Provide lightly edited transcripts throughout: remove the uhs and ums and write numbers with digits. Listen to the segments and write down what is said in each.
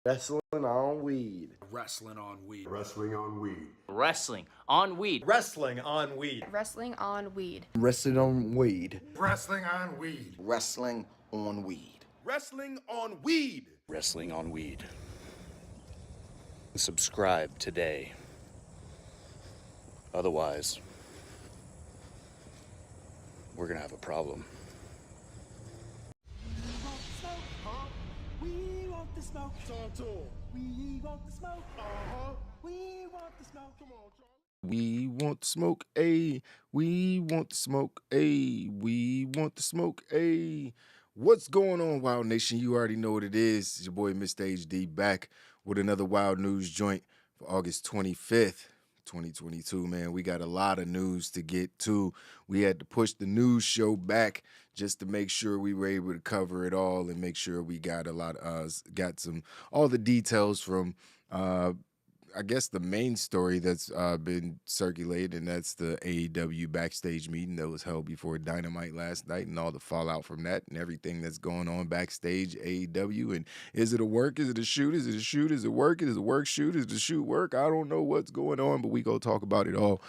Wrestling on weed. Wrestling on weed. Wrestling on weed. Wrestling on weed. Wrestling on weed. Wrestling on weed. Wrestling on weed. Wrestling on weed. Wrestling on weed. Wrestling on weed. Wrestling on weed. Subscribe today. Otherwise, we're gonna have a problem. We want the smoke. Talk to 'em. We want the smoke. We want the smoke. Come on, Charlie. We want the smoke, ayy. We want the smoke, ayy. We want the smoke, ayy. What's going on, Wild Nation? You already know what it is. It's your boy, Mr. HD, back with another Wild News joint for August 25th, 2022, man. We got a lot of news to get to. We had to push the news show back just to make sure we were able to cover it all and make sure we got all the details from I guess the main story that's been circulated, and that's the AEW backstage meeting that was held before Dynamite last night and all the fallout from that and everything that's going on backstage AEW. And is it a work? Is it a shoot? Is it a shoot? Is it work? Is it work shoot? Is it a shoot work? I don't know what's going on, but we go talk about it all.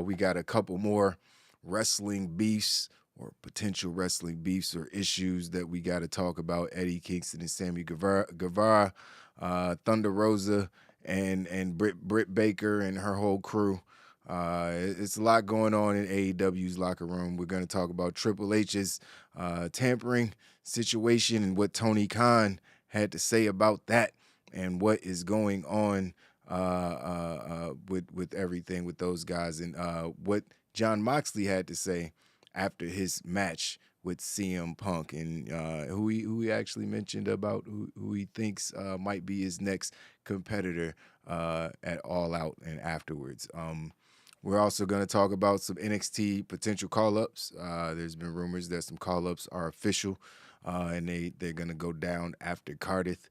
We got a couple more wrestling beefs or potential wrestling beefs or issues that we got to talk about. Eddie Kingston and Sammy Guevara, Thunder Rosa, and Britt Baker and her whole crew. It's a lot going on in AEW's locker room. We're going to talk about Triple H's tampering situation and what Tony Khan had to say about that and what is going on with everything with those guys, and what John Moxley had to say after his match with CM Punk, and who he actually mentioned about who he thinks might be his next competitor at All Out and afterwards. We're also going to talk about some NXT potential call-ups. There's been rumors that some call-ups are official, and they're going to go down after Cardiff.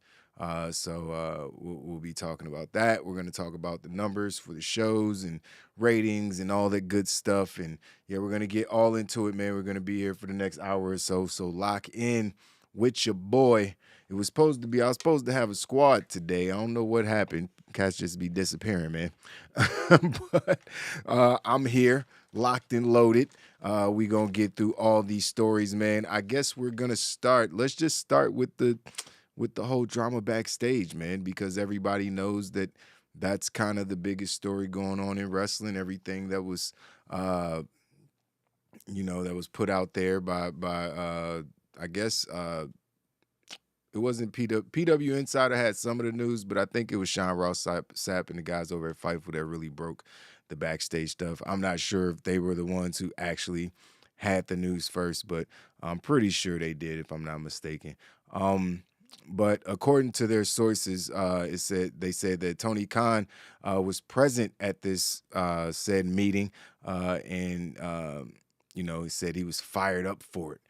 So we'll be talking about that. We're going to talk about the numbers for the shows and ratings and all that good stuff. And yeah, we're going to get all into it, man. We're going to be here for the next hour or so. So lock in with your boy. I was supposed to have a squad today. I don't know what happened. Cats just be disappearing, man. But I'm here, locked and loaded. We going to get through all these stories, man. I guess we're going to start. Let's just start with the whole drama backstage, man, because everybody knows that that's kind of the biggest story going on in wrestling. Everything that was, that was put out there by I guess, it wasn't PW Insider had some of the news, but I think it was Sean Ross Sapp and the guys over at Fightful that really broke the backstage stuff. I'm not sure if they were the ones who actually had the news first, but I'm pretty sure they did, if I'm not mistaken. But according to their sources, they said that Tony Khan was present at this said meeting, and he said he was fired up for it.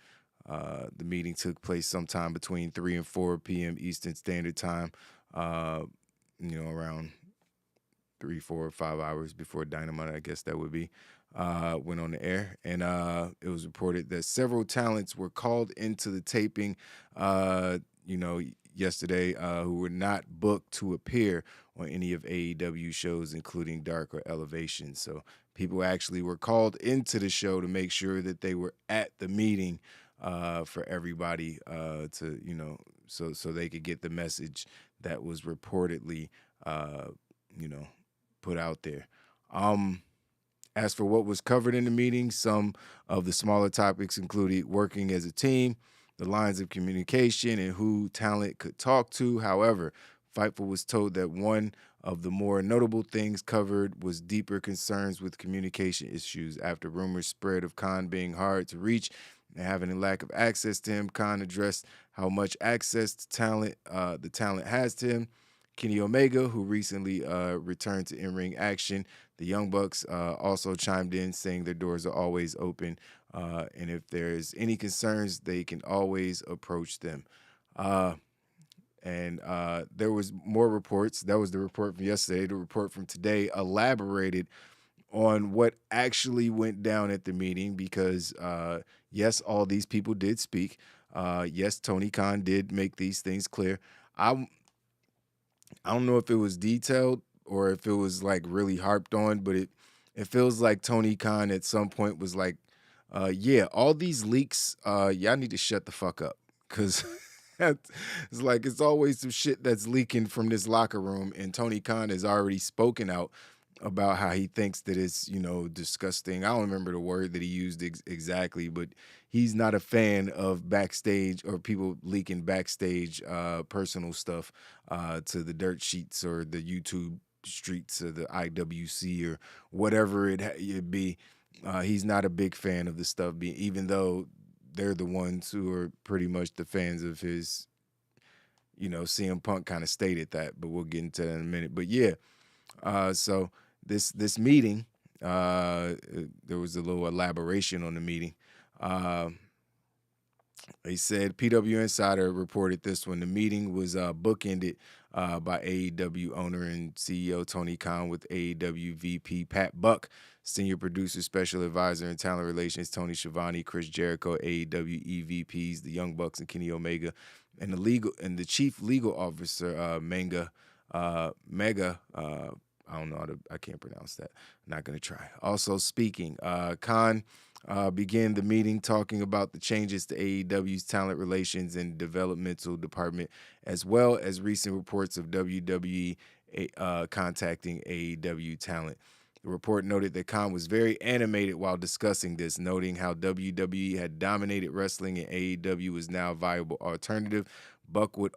The meeting took place sometime between 3 and 4 p.m. Eastern Standard Time, around 3, 4, or 5 hours before Dynamite, I guess that would be, went on the air. And it was reported that several talents were called into the taping, yesterday, who were not booked to appear on any of AEW shows, including Dark or Elevation. So people actually were called into the show to make sure that they were at the meeting for everybody so they could get the message that was reportedly, put out there. As for what was covered in the meeting, some of the smaller topics included working as a team, the lines of communication, and who talent could talk to. However, Fightful was told that one of the more notable things covered was deeper concerns with communication issues. After rumors spread of Khan being hard to reach and having a lack of access to him, Khan addressed how much access to talent the talent has to him. Kenny Omega, who recently returned to in-ring action, the Young Bucks also chimed in, saying their doors are always open, and if there's any concerns, they can always approach them. And there was more reports. That was the report from yesterday. The report from today elaborated on what actually went down at the meeting because, yes, all these people did speak. Yes, Tony Khan did make these things clear. I don't know if it was detailed or if it was like really harped on, but it feels like Tony Khan at some point was like, yeah, all these leaks, y'all need to shut the fuck up. Cause it's like it's always some shit that's leaking from this locker room, and Tony Khan has already spoken out about how he thinks that it's, disgusting. I don't remember the word that he used exactly, but he's not a fan of backstage or people leaking backstage personal stuff to the dirt sheets or the YouTube streets or the IWC or whatever it be. He's not a big fan of the stuff, even though they're the ones who are pretty much the fans of his, CM Punk kind of stated that, but we'll get into that in a minute. But yeah, so this meeting, there was a little elaboration on the meeting. They said PW Insider reported this when the meeting was bookended by AEW owner and CEO Tony Khan with AEW VP Pat Buck, senior producer, special advisor, and talent relations Tony Schiavone, Chris Jericho, AEW EVPs, the Young Bucks and Kenny Omega, and the chief legal officer Mega. I don't know I can't pronounce that. I'm not gonna try. Also speaking, Khan began the meeting talking about the changes to AEW's talent relations and developmental department, as well as recent reports of WWE contacting AEW talent. The report noted that Khan was very animated while discussing this, noting how WWE had dominated wrestling and AEW was now a viable alternative. Buck would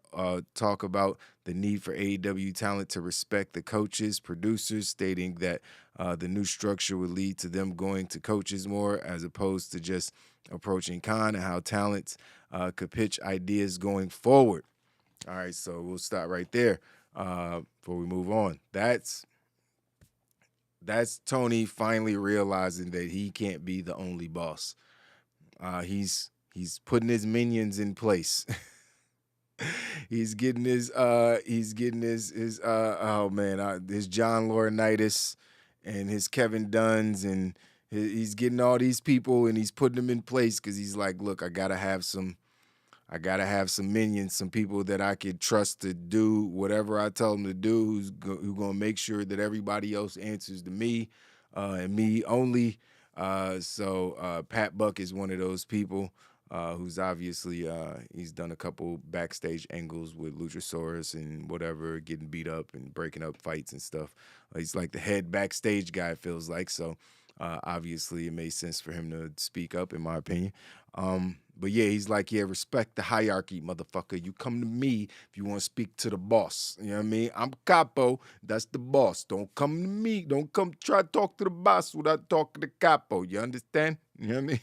talk about the need for AEW talent to respect the coaches, producers, stating that the new structure would lead to them going to coaches more as opposed to just approaching Khan, and how talents could pitch ideas going forward. All right, so we'll stop right there before we move on. That's Tony finally realizing that he can't be the only boss. He's putting his minions in place. He's getting his oh man, his John Laurinaitis and his Kevin Dunns, and he's getting all these people and he's putting them in place because he's like, look, I gotta have some minions, some people that I could trust to do whatever I tell them to do, who's gonna make sure that everybody else answers to me and me only. So Pat Buck is one of those people. Who's obviously he's done a couple backstage angles with Luchasaurus and whatever, getting beat up and breaking up fights and stuff. He's like the head backstage guy, it feels like. So obviously it made sense for him to speak up, in my opinion. But yeah, he's like, yeah, respect the hierarchy, motherfucker. You come to me if you want to speak to the boss. You know what I mean? I'm Capo. That's the boss. Don't come to me. Don't come try to talk to the boss without talking to Capo. You understand? You know what I mean?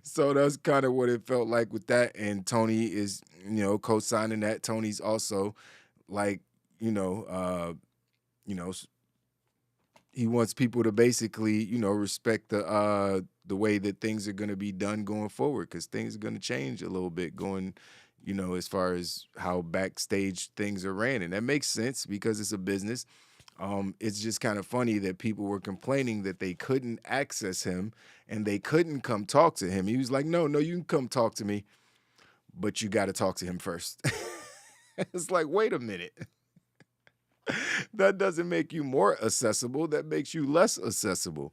So that's kind of what it felt like with that. And Tony is, co-signing that. Tony's also like, he wants people to basically, respect the way that things are going to be done going forward, because things are going to change a little bit going, as far as how backstage things are ran. And that makes sense because it's a business. It's just kind of funny that people were complaining that they couldn't access him and they couldn't come talk to him. He was like, no, you can come talk to me, but you got to talk to him first. It's like, wait a minute. That doesn't make you more accessible. That makes you less accessible.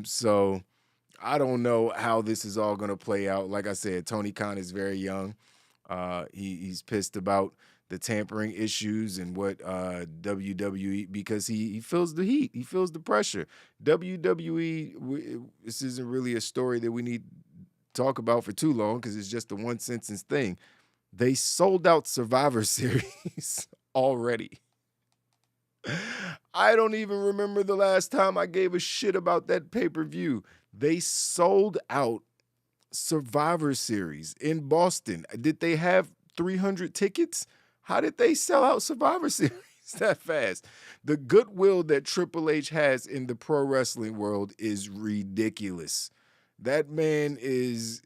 So I don't know how this is all going to play out. Like I said, Tony Khan is very young. He's pissed about the tampering issues and what WWE, because he feels the heat. He feels the pressure. WWE, this isn't really a story that we need to talk about for too long because it's just a one-sentence thing. They sold out Survivor Series already. I don't even remember the last time I gave a shit about that pay-per-view. They sold out Survivor Series in Boston. Did they have 300 tickets? How did they sell out Survivor Series that fast? The goodwill that Triple H has in the pro wrestling world is ridiculous. That man is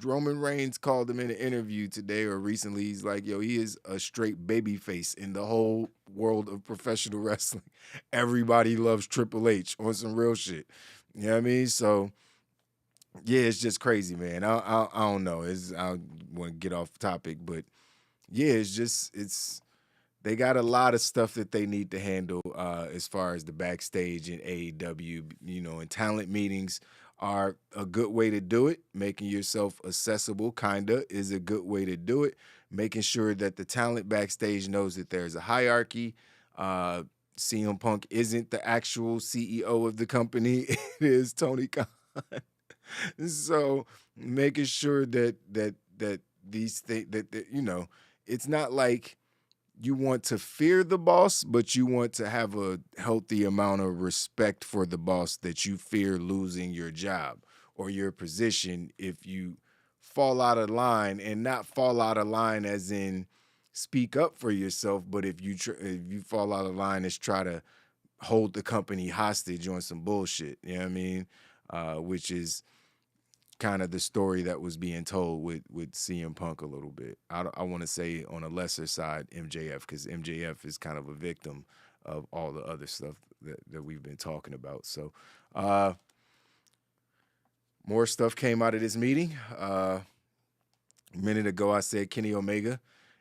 Roman Reigns called him in an interview today or recently. He's like, yo, he is a straight babyface in the whole world of professional wrestling. Everybody loves Triple H on some real shit. You know what I mean? So, yeah, it's just crazy, man. I don't know. I want to get off topic, but yeah, it's they got a lot of stuff that they need to handle as far as the backstage in AEW, and talent meetings are a good way to do it. Making yourself accessible, kinda, is a good way to do it. Making sure that the talent backstage knows that there's a hierarchy. CM Punk isn't the actual CEO of the company. It is Tony Khan. So making sure that these things that it's not like you want to fear the boss, but you want to have a healthy amount of respect for the boss, that you fear losing your job or your position if you fall out of line, and not fall out of line as in speak up for yourself, but if you fall out of line, is try to hold the company hostage on some bullshit. You know what I mean? Which is kind of the story that was being told with CM Punk a little bit. I want to say on a lesser side, MJF, because MJF is kind of a victim of all the other stuff that we've been talking about. So more stuff came out of this meeting. A minute ago, I said Kenny Omega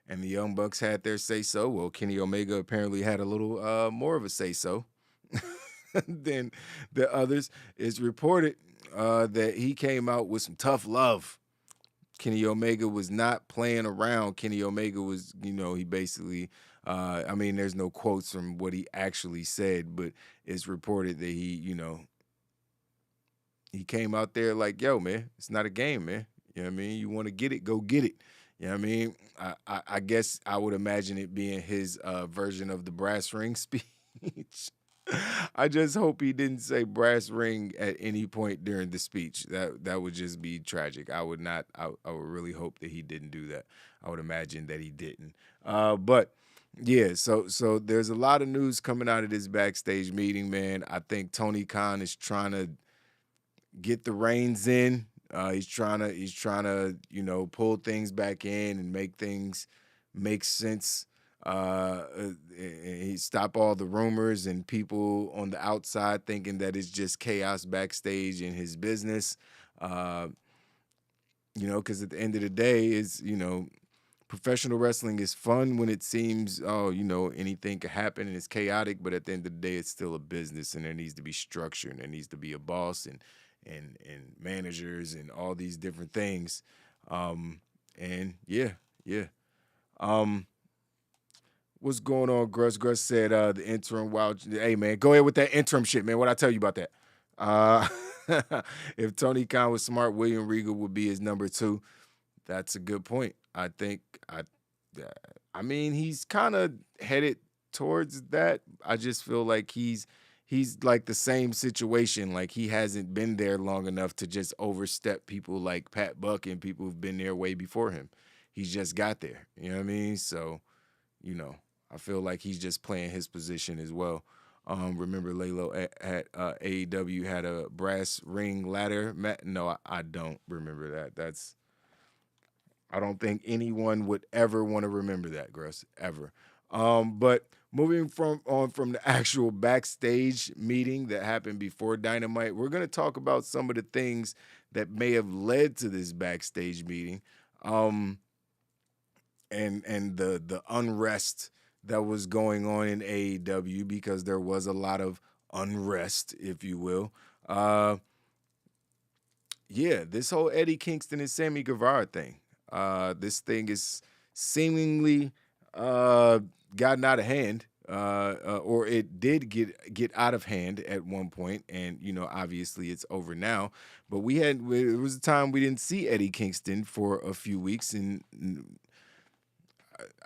and the Young Bucks had their say-so. Well, Kenny Omega apparently had a little more of a say-so than the others. It's reported that he came out with some tough love. Kenny Omega was not playing around. Kenny Omega was, he basically, there's no quotes from what he actually said, but it's reported that he came out there like, yo, man, it's not a game, man. You know what I mean? You want to get it, go get it. You know what I mean? I guess I would imagine it being his version of the brass ring speech. I just hope he didn't say brass ring at any point during the speech. That would just be tragic. I would really hope that he didn't do that. I would imagine that he didn't. But yeah, so there's a lot of news coming out of this backstage meeting, man. I think Tony Khan is trying to get the reins in. He's trying to pull things back in and make things make sense. He stop all the rumors and people on the outside thinking that it's just chaos backstage in his business. Because at the end of the day, it's professional wrestling is fun when it seems anything could happen and it's chaotic, but at the end of the day, it's still a business, and there needs to be structure, and there needs to be a boss and managers and all these different things. What's going on, Gruss? Gruss said the interim wild. Hey, man, go ahead with that interim shit, man. What'd I tell you about that? If Tony Khan was smart, William Regal would be his number 2. That's a good point. I think he's kind of headed towards that. I just feel like he's like the same situation. Like, he hasn't been there long enough to just overstep people like Pat Buck and people who've been there way before him. He's just got there. You know what I mean? So, I feel like he's just playing his position as well. Remember Laylo at AEW had a brass ring ladder mat? No, I don't remember that. I don't think anyone would ever want to remember that, Gruss, ever. But moving from the actual backstage meeting that happened before Dynamite, we're going to talk about some of the things that may have led to this backstage meeting, and the unrest that was going on in AEW, because there was a lot of unrest, if you will. This whole Eddie Kingston and Sammy Guevara thing. This thing is seemingly gotten out of hand, or it did get out of hand at one point, and obviously it's over now. But it was a time we didn't see Eddie Kingston for a few weeks, and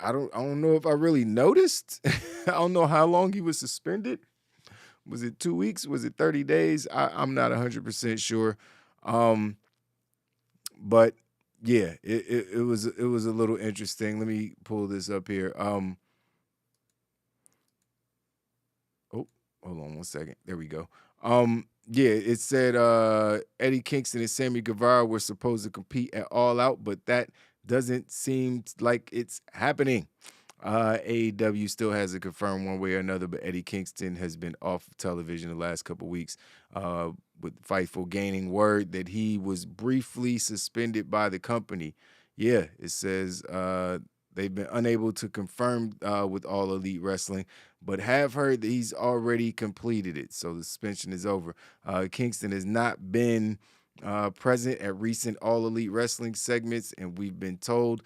I don't know if I really noticed. I don't know how long he was suspended. Was it 2 weeks? Was it 30 days? I'm not 100% sure. But yeah, it was a little interesting. Let me pull this up here. Oh, hold on one second. There we go. It said Eddie Kingston and Sammy Guevara were supposed to compete at All Out, but that doesn't seem like it's happening. AEW still hasn't confirmed one way or another, but Eddie Kingston has been off of television the last couple of weeks, with Fightful gaining word that he was briefly suspended by the company. Yeah, it says They've been unable to confirm with All Elite Wrestling, but have heard that he's already completed it. So the suspension is over. Kingston has not been present at recent All Elite Wrestling segments, and we've been told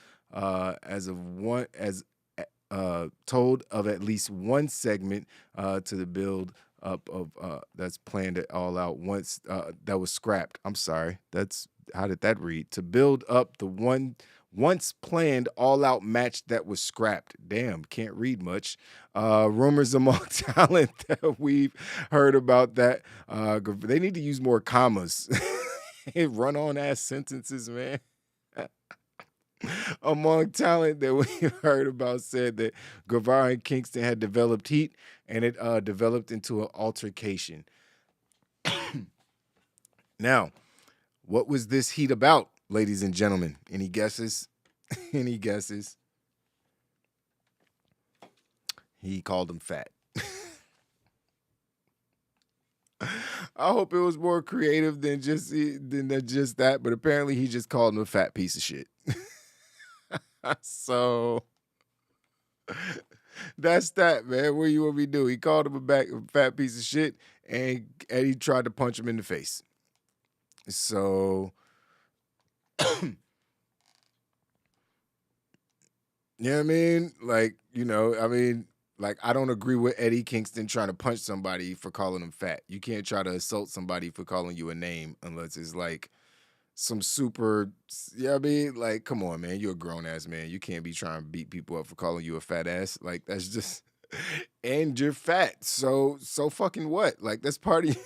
told of at least one segment to the build up of that's planned at All Out once that was scrapped. I'm sorry. That's how did that read? To build up the once planned All Out match that was scrapped. Damn, can't read much. Rumors among talent that we've heard about that. They need to use more commas. Run on ass sentences, man. Among talent that we heard about said that Guevara and Kingston had developed heat, and it developed into an altercation. Now, what was this heat about, ladies and gentlemen? Any guesses? Any guesses? He called him fat. I hope it was more creative than just that, but apparently he just called him a fat piece of shit. So that's that, man. What do you want me to do? He called him a fat piece of shit, and Eddie tried to punch him in the face. So, you know what I mean? Like, I don't agree with Eddie Kingston trying to punch somebody for calling him fat. You can't try to assault somebody for calling you a name unless it's like some super, like, come on, man. You're a grown-ass man. You can't be trying to beat people up for calling you a fat ass. Like, that's just, and you're fat. So fucking what? Like, that's part of you.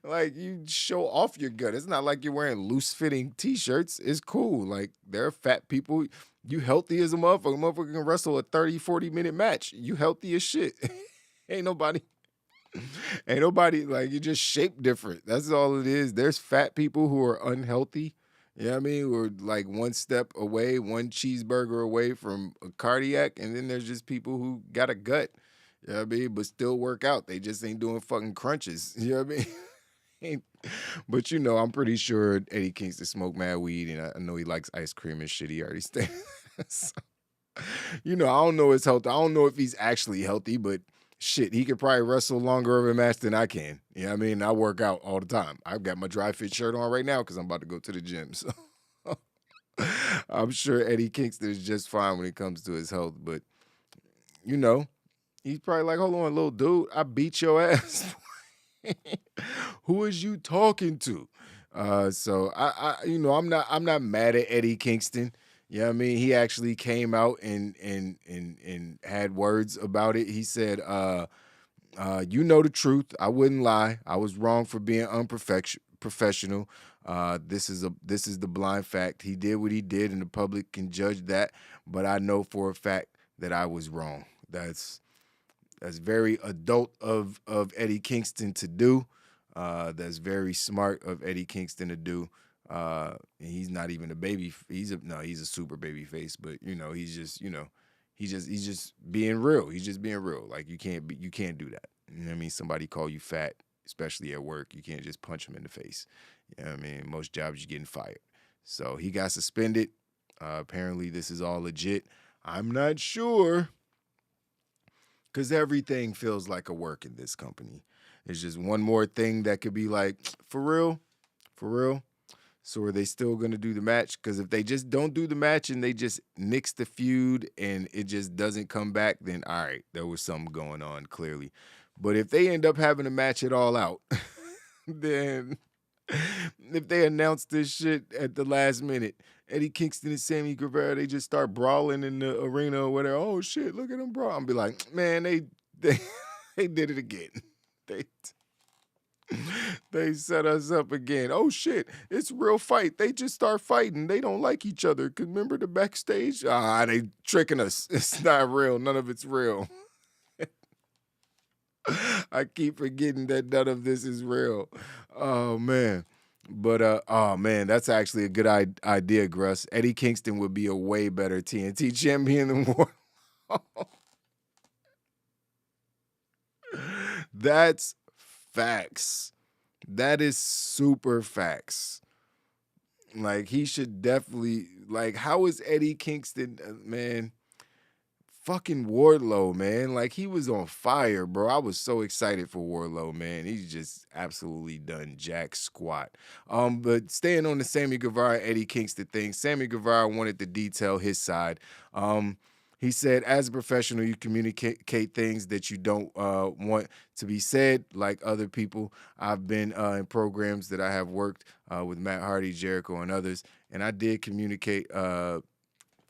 Like, you show off your gut. It's not like you're wearing loose-fitting T-shirts. It's cool. Like, there are fat people. You healthy as a motherfucker. Motherfucker can wrestle a 30, 40-minute match. You healthy as shit. Ain't nobody, like, you just shaped different. That's all it is. There's fat people who are unhealthy. You know what I mean? Who are like one step away, one cheeseburger away from a cardiac. And then there's just people who got a gut. You know what I mean? But still work out. They just ain't doing fucking crunches. You know what I mean? But I'm pretty sure Eddie Kingston smoked mad weed, and I know he likes ice cream and shit. He already stayed. So, I don't know his health. I don't know if he's actually healthy, but shit, he could probably wrestle longer of a match than I can. You know what I mean? I work out all the time. I've got my dry fit shirt on right now because I'm about to go to the gym. So I'm sure Eddie Kingston is just fine when it comes to his health, but he's probably like, hold on, little dude, I beat your ass. Who is you talking to? So I'm not mad at Eddie Kingston. You know what I mean? He actually came out and had words about it. He said, you know the truth. I wouldn't lie. I was wrong for being unprofessional. This is the blind fact. He did what he did, and the public can judge that. But I know for a fact that I was wrong. That's very adult of Eddie Kingston to do. That's very smart of Eddie Kingston to do. And he's not even a baby. He's a super baby face, but he's just being real. He's just being real. Like you can't do that. You know what I mean? Somebody call you fat, especially at work. You can't just punch him in the face. You know what I mean? Most jobs you're getting fired. So he got suspended. Apparently this is all legit. I'm not sure, because everything feels like a work in this company. It's just one more thing that could be like, for real? So are they still going to do the match? Because if they just don't do the match and they just nix the feud and it just doesn't come back, then all right, there was something going on, clearly. But if they end up having a match at All Out, then if they announce this shit at the last minute, Eddie Kingston and Sammy Guevara, they just start brawling in the arena or whatever. Oh, shit, look at them brawl. I'm be like, man, they did it again. They set us up again. Oh, shit, it's a real fight. They just start fighting. They don't like each other. Because remember the backstage? They tricking us. It's not real. None of it's real. I keep forgetting that none of this is real. Oh, man. But, that's actually a good idea, Gruss. Eddie Kingston would be a way better TNT champion than Wardlow. That's facts. That is super facts. Like, he should definitely, like, how is Eddie Kingston, man? Fucking Wardlow, man. Like, he was on fire, bro. I was so excited for Wardlow, man. He's just absolutely done jack squat. But staying on the Sammy Guevara, Eddie Kingston thing, Sammy Guevara wanted to detail his side. He said, as a professional, you communicate things that you don't want to be said, like other people. I've been in programs that I have worked with Matt Hardy, Jericho, and others, and I did communicate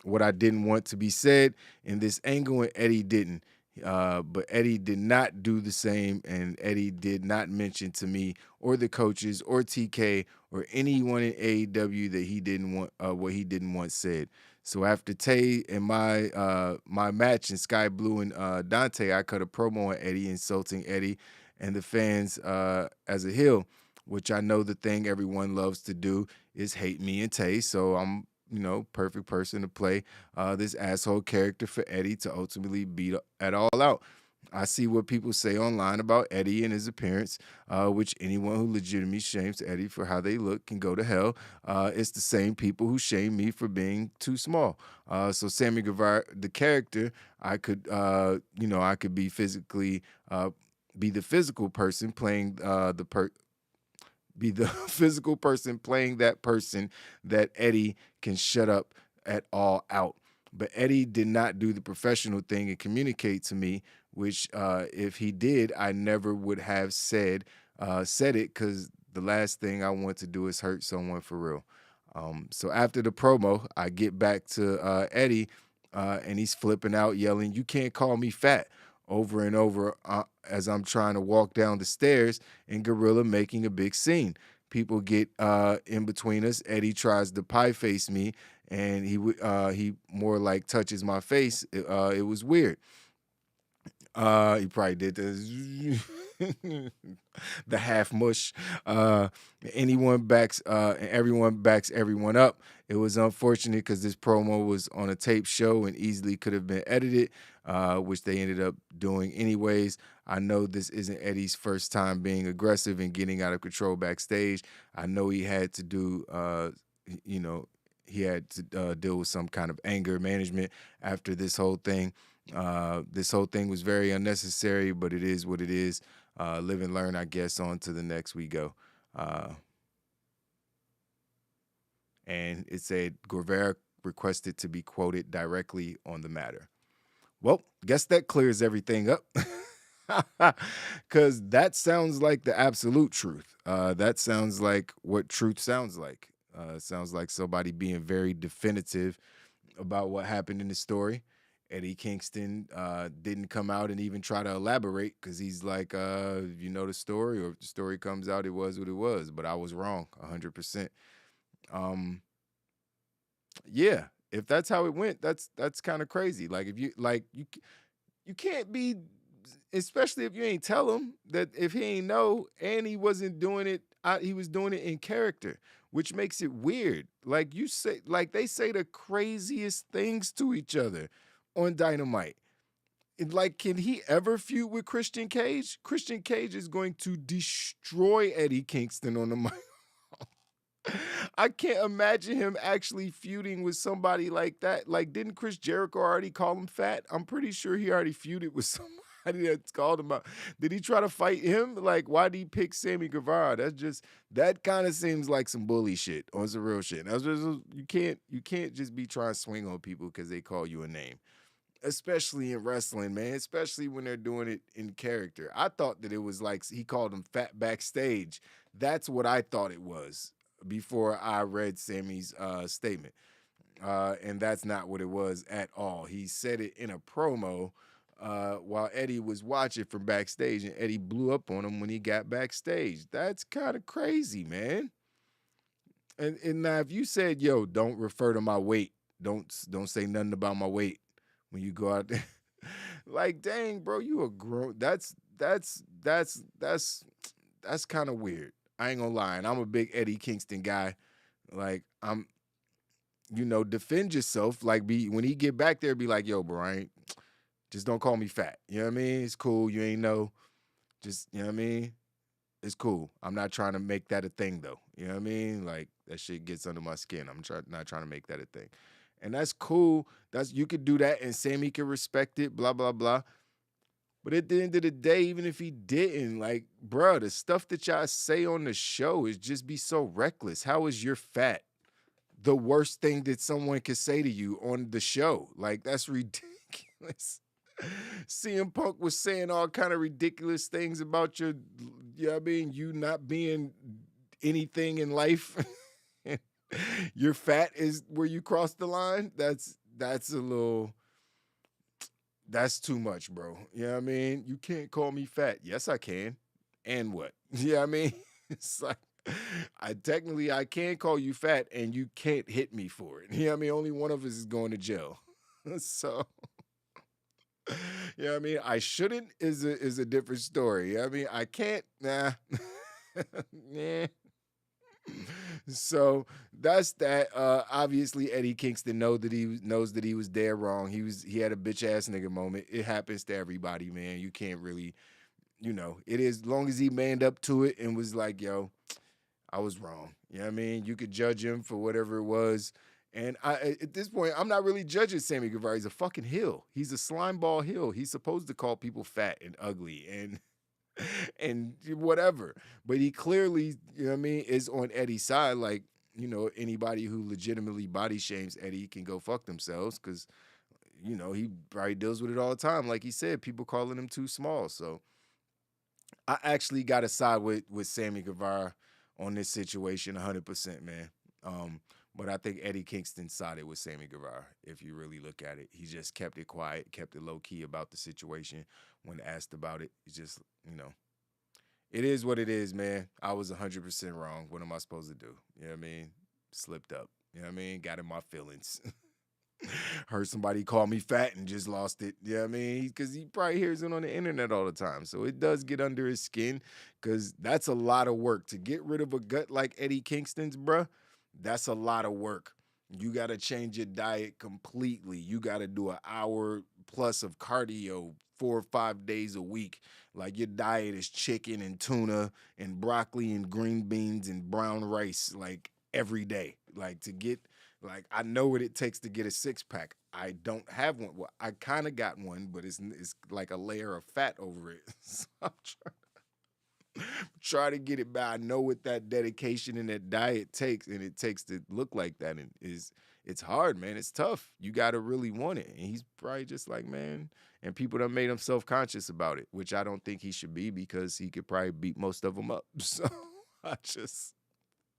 what I didn't want to be said in this angle, and Eddie didn't. But Eddie did not do the same, and Eddie did not mention to me or the coaches or TK or anyone in AEW that he didn't want what he didn't want said. So after Tay and my match in Sky Blue and Dante, I cut a promo on Eddie, insulting Eddie and the fans as a heel, which I know the thing everyone loves to do is hate me and Tay. So I'm perfect person to play this asshole character for Eddie to ultimately beat at all out. I see what people say online about Eddie and his appearance, which anyone who legitimately shames Eddie for how they look can go to hell. It's the same people who shame me for being too small. So Sammy Guevara, the character, I could be physically, be the physical person playing be the physical person playing that person that Eddie can shut up at all out. But Eddie did not do the professional thing and communicate to me, which if he did, I never would have said it, because the last thing I want to do is hurt someone for real. So after the promo, I get back to Eddie, and he's flipping out, yelling, "You can't call me fat," over and over as I'm trying to walk down the stairs, and Gorilla making a big scene. People get in between us. Eddie tries to pie face me, and he more like touches my face. It was weird. He probably did this. The half mush. Everyone backs everyone up. It was unfortunate because this promo was on a tape show and easily could have been edited, which they ended up doing anyways. I know this isn't Eddie's first time being aggressive and getting out of control backstage. I know he had to do, deal with some kind of anger management after this whole thing. This whole thing was very unnecessary, but it is what it is. Live and learn, I guess. On to the next we go. And it said Guevara requested to be quoted directly on the matter. Well, guess that clears everything up. Because that sounds like the absolute truth. That sounds like what truth sounds like. Sounds like somebody being very definitive about what happened in the story. Eddie Kingston didn't come out and even try to elaborate, because he's like, you know the story, or if the story comes out, it was what it was. But I was wrong, 100%. Yeah, if that's how it went, that's kind of crazy. Like, if you can't be, especially if you ain't tell him that if he ain't know, and he wasn't doing it, he was doing it in character, which makes it weird. Like they say the craziest things to each other on Dynamite. And like, can he ever feud with Christian Cage? Christian Cage is going to destroy Eddie Kingston on the mic. I can't imagine him actually feuding with somebody like that. Like, didn't Chris Jericho already call him fat? I'm pretty sure he already feuded with somebody that's called him out. Did he try to fight him? Like, why did he pick Sammy Guevara? That kind of seems like some bully shit on some real shit. You can't just be trying to swing on people because they call you a name. Especially in wrestling, man, especially when they're doing it in character. I thought that it was like he called him fat backstage. That's what I thought it was before I read Sammy's statement. And that's not what it was at all. He said it in a promo while Eddie was watching from backstage, and Eddie blew up on him when he got backstage. That's kind of crazy, man. And now if you said, yo, don't refer to my weight, don't say nothing about my weight when you go out there, like, dang, bro, you a grown. That's kind of weird. I ain't gonna lie. And I'm a big Eddie Kingston guy. Like, I'm, defend yourself. Like, when he get back there, be like, yo, bro, just don't call me fat. You know what I mean? It's cool. You ain't know. Just, you know what I mean? It's cool. I'm not trying to make that a thing, though. You know what I mean? Like, that shit gets under my skin. I'm not trying to make that a thing. And that's cool. You could do that, and Sammy can respect it, blah, blah, blah. But at the end of the day, even if he didn't, like, bro, the stuff that y'all say on the show is just be so reckless. How is you're fat the worst thing that someone could say to you on the show? Like, that's ridiculous. CM Punk was saying all kind of ridiculous things about you know what I mean, you not being anything in life. Your fat is where you cross the line. That's a little... That's too much, bro. You know what I mean? You can't call me fat. Yes, I can. And what? You know what I mean? It's like, I can call you fat, and you can't hit me for it. You know what I mean? Only one of us is going to jail. So, you know what I mean? I shouldn't is a different story. You know what I mean? I can't, nah. Nah. So that's that. Obviously, Eddie Kingston knows that he was dead wrong. He had a bitch ass nigga moment. It happens to everybody, man. You can't really, it is, as long as he manned up to it and was like, yo, I was wrong. You know what I mean? You could judge him for whatever it was. And at this point, I'm not really judging Sammy Guevara. He's a fucking heel. He's a slimeball heel. He's supposed to call people fat and ugly and whatever. But he clearly, you know what I mean, is on Eddie's side. Like, anybody who legitimately body shames Eddie can go fuck themselves, because, he probably deals with it all the time. Like he said, people calling him too small. So I actually got to side with Sammy Guevara on this situation 100%, man. But I think Eddie Kingston sided with Sammy Guevara. If you really look at it, he just kept it quiet, kept it low key about the situation. When asked about it, he just, it is what it is, man. I was 100% wrong. What am I supposed to do? You know what I mean? Slipped up. You know what I mean? Got in my feelings. Heard somebody call me fat and just lost it. You know what I mean? Because he probably hears it on the internet all the time. So it does get under his skin, because that's a lot of work. To get rid of a gut like Eddie Kingston's, bruh, that's a lot of work. You got to change your diet completely. You got to do an hour plus of cardio 4 or 5 days a week. Like, your diet is chicken and tuna and broccoli and green beans and brown rice, like, every day. Like, I know what it takes to get a six-pack. I don't have one. Well, I kind of got one, but it's like a layer of fat over it. So I'm try to get it back. I know what that dedication and that diet takes, and it takes to look like that. And it's hard, man. It's tough. You got to really want it. And he's probably just like, man, and people done made him self-conscious about it, which I don't think he should be, because he could probably beat most of them up. So I just,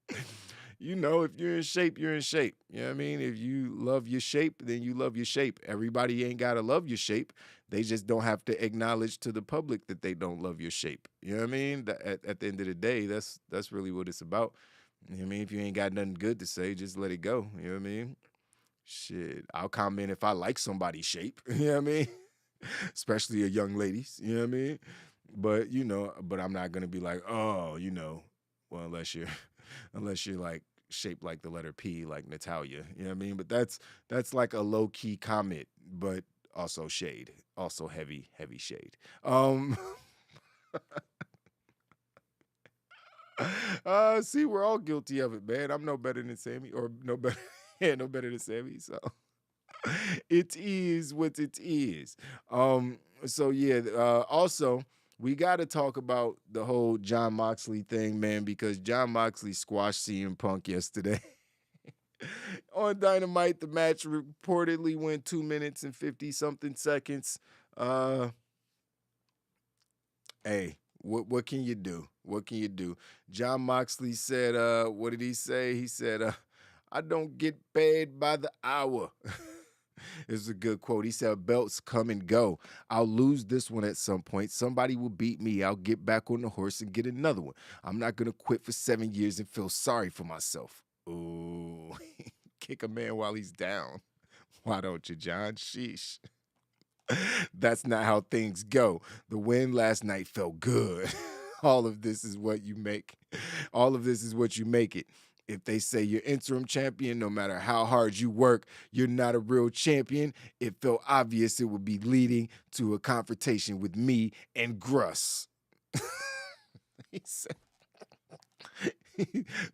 if you're in shape, you're in shape. You know what I mean? If you love your shape, then you love your shape. Everybody ain't got to love your shape. They just don't have to acknowledge to the public that they don't love your shape. You know what I mean? At the end of the day, that's really what it's about. You know what I mean? If you ain't got nothing good to say, just let it go. You know what I mean? Shit, I'll comment if I like somebody's shape. You know what I mean? Especially a young ladies. You know what I mean? But, but I'm not going to be like, oh, well, unless you're like shaped like the letter P, like Natalia. You know what I mean? But that's like a low-key comment, but also shade. Also heavy shade. See, we're all guilty of it, man. I'm no better than Sammy, or no better than Sammy. So it is what it is. So yeah. Also, we got to talk about the whole Jon Moxley thing, man, because Jon Moxley squashed CM Punk yesterday. On Dynamite, the match reportedly went 2 minutes and 50-something seconds. Hey, what can you do? What can you do? Jon Moxley said, what did he say? He said, I don't get paid by the hour. It's a good quote. He said, belts come and go. I'll lose this one at some point. Somebody will beat me. I'll get back on the horse and get another one. I'm not going to quit for 7 years and feel sorry for myself. Ooh, kick a man while he's down. Why don't you, John? Sheesh. That's not how things go. The win last night felt good. All of this is what you make. All of this is what you make it. If they say you're interim champion, no matter how hard you work, you're not a real champion, it felt obvious it would be leading to a confrontation with me and Gruss.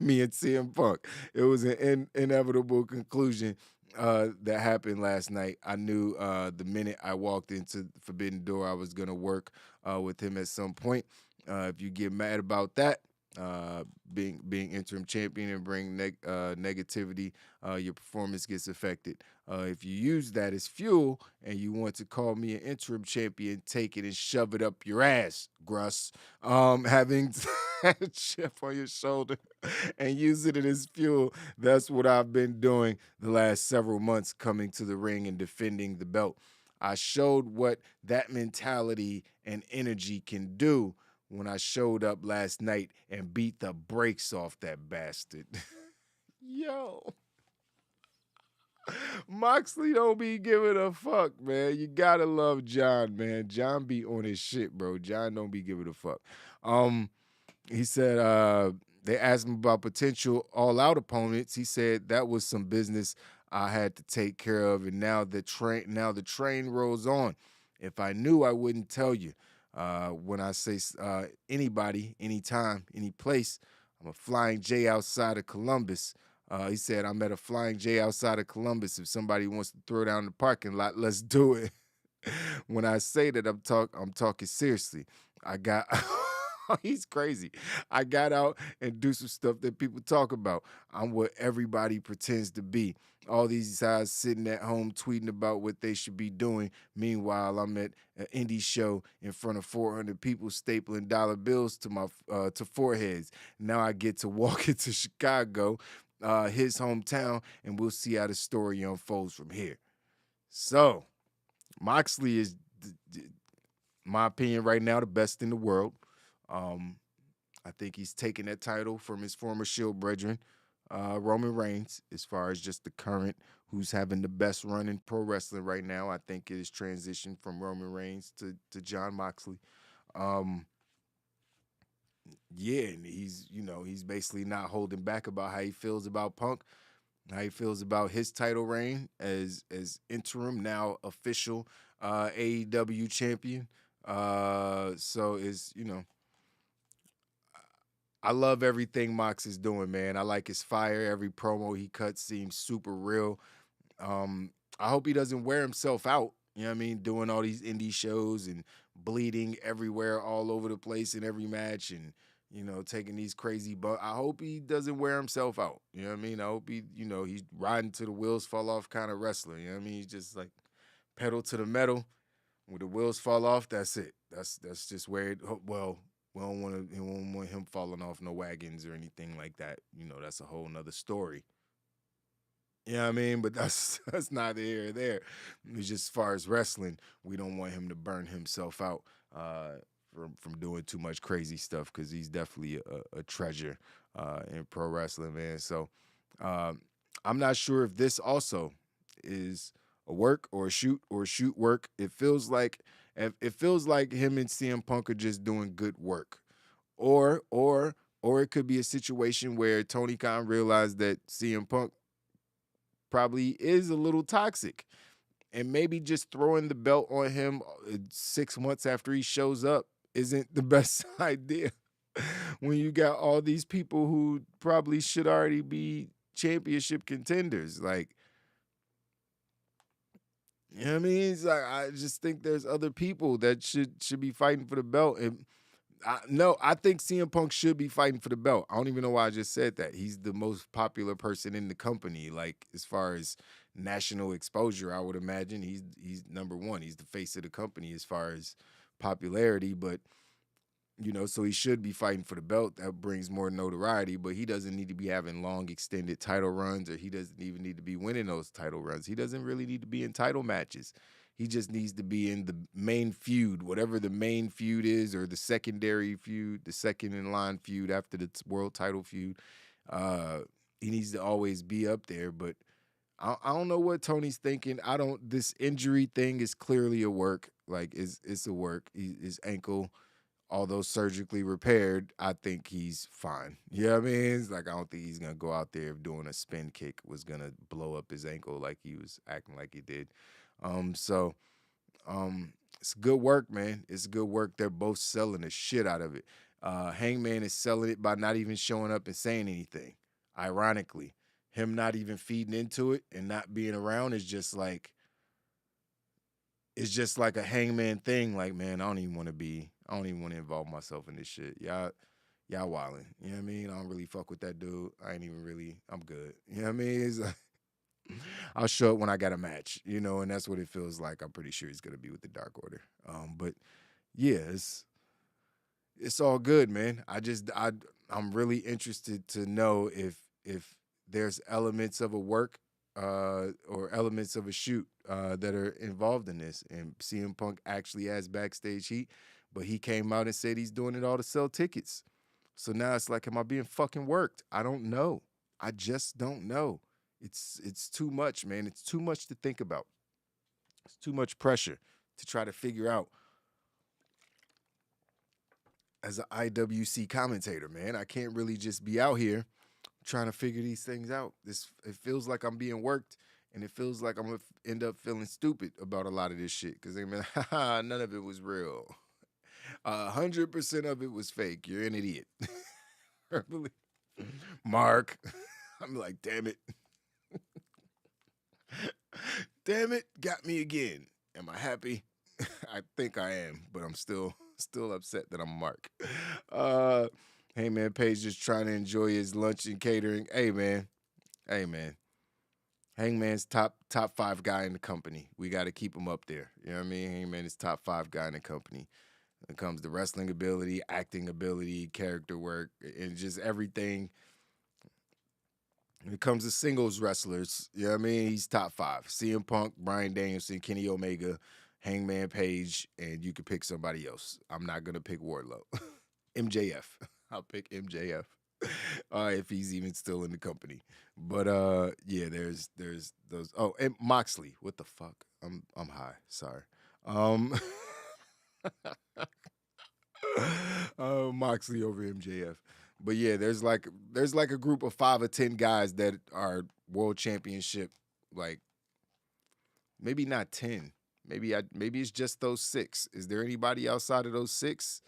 me and CM Punk. It was an inevitable conclusion that happened last night. I knew the minute I walked into the Forbidden Door, I was going to work with him at some point. If you get mad about that, being interim champion and bring negativity, your performance gets affected. If you use that as fuel and you want to call me an interim champion, take it and shove it up your ass, Gruss. Having a chip on your shoulder and using it as fuel, that's what I've been doing the last several months, coming to the ring and defending the belt. I showed what that mentality and energy can do when I showed up last night and beat the brakes off that bastard. Yo. Moxley don't be giving a fuck, man. You gotta love John, man. John be on his shit, bro. John don't be giving a fuck. He said they asked him about potential all-out opponents. He said that was some business I had to take care of, and now the train rolls on. If I knew, I wouldn't tell you. When I say anybody, anytime, any place, I'm a Flying J outside of Columbus. He said, I'm at a Flying J outside of Columbus. If somebody wants to throw down the parking lot, let's do it. When I say that, I'm talking seriously. I got... He's crazy. I got out and do some stuff that people talk about. I'm what everybody pretends to be. All these guys sitting at home tweeting about what they should be doing. Meanwhile, I'm at an indie show in front of 400 people stapling dollar bills to my foreheads. Now I get to walk into Chicago, his hometown, and we'll see how the story unfolds from here. So, Moxley is, my opinion right now, the best in the world. I think he's taken that title from his former Shield brethren, Roman Reigns, as far as just the current who's having the best run in pro wrestling right now. I think it is transitioned from Roman Reigns to John Moxley. Yeah, and he's basically not holding back about how he feels about Punk, how he feels about his title reign as interim, now official AEW champion. So is, I love everything Mox is doing, man. I like his fire. Every promo he cuts seems super real. I hope he doesn't wear himself out, you know what I mean, doing all these indie shows and bleeding everywhere all over the place in every match and, taking these crazy I hope he doesn't wear himself out, you know what I mean? I hope he's riding to the wheels fall off kind of wrestler, you know what I mean? He's just like pedal to the metal. When the wheels fall off, that's it. That's just where we don't want him falling off no wagons or anything like that. That's a whole nother story. You know what I mean? But that's neither here or there. It's just as far as wrestling, we don't want him to burn himself out from doing too much crazy stuff, because he's definitely a treasure in pro wrestling, man. So I'm not sure if this also is a work or a shoot work. It feels like him and CM Punk are just doing good work, or it could be a situation where Tony Khan realized that CM Punk probably is a little toxic, and maybe just throwing the belt on him 6 months after he shows up isn't the best idea. When you got all these people who probably should already be championship contenders, like. You know what I mean? It's like, I just think there's other people that should be fighting for the belt. And I think CM Punk should be fighting for the belt. I don't even know why I just said that. He's the most popular person in the company. Like, as far as national exposure, I would imagine he's number one. He's the face of the company as far as popularity. But so he should be fighting for the belt. That brings more notoriety, but he doesn't need to be having long, extended title runs, or he doesn't even need to be winning those title runs. He doesn't really need to be in title matches. He just needs to be in the main feud, whatever the main feud is, or the secondary feud, the second in line feud after the world title feud. He needs to always be up there, but I don't know what Tony's thinking. This injury thing is clearly a work. Like, it's a work. His ankle, although surgically repaired, I think he's fine. You know what I mean? It's like, I don't think he's going to go out there doing a spin kick was going to blow up his ankle like he was acting like he did. It's good work, man. It's good work. They're both selling the shit out of it. Hangman is selling it by not even showing up and saying anything. Ironically, him not even feeding into it and not being around is just like, it's just like a Hangman thing. Like, man, I don't even want to involve myself in this shit. Y'all wildin'. You know what I mean? I don't really fuck with that dude. I'm good. You know what I mean? It's like, I'll show up when I got a match, and that's what it feels like. I'm pretty sure he's gonna be with the Dark Order. But yeah, it's all good, man. I'm really interested to know if there's elements of a work or elements of a shoot that are involved in this. And CM Punk actually has backstage heat, but he came out and said he's doing it all to sell tickets. So now it's like, am I being fucking worked? I don't know. I just don't know. It's too much, man. It's too much to think about. It's too much pressure to try to figure out. As an IWC commentator, man, I can't really just be out here trying to figure these things out. It feels like I'm being worked, and it feels like I'm gonna end up feeling stupid about a lot of this shit because none of it was real. 100% of it was fake. You're an idiot, Mark. I'm like, damn it, damn it, got me again. Am I happy? I think I am, but I'm still upset that I'm Mark. Hangman Page just trying to enjoy his lunch and catering. Hey man. Hangman's top 5 guy in the company. We got to keep him up there. You know what I mean? Hangman is top 5 guy in the company. When it comes to wrestling ability, acting ability, character work, and just everything. When it comes to singles wrestlers, you know what I mean? He's top 5. CM Punk, Bryan Danielson, Kenny Omega, Hangman Page, and you can pick somebody else. I'm not going to pick Wardlow. MJF. I'll pick MJF if he's even still in the company. But yeah, there's those. Oh, and Moxley. What the fuck? I'm high. Sorry. Moxley over MJF. But yeah, there's like a group of 5 or 10 guys that are world championship, like maybe not 10. Maybe it's just those 6. Is there anybody outside of those 6?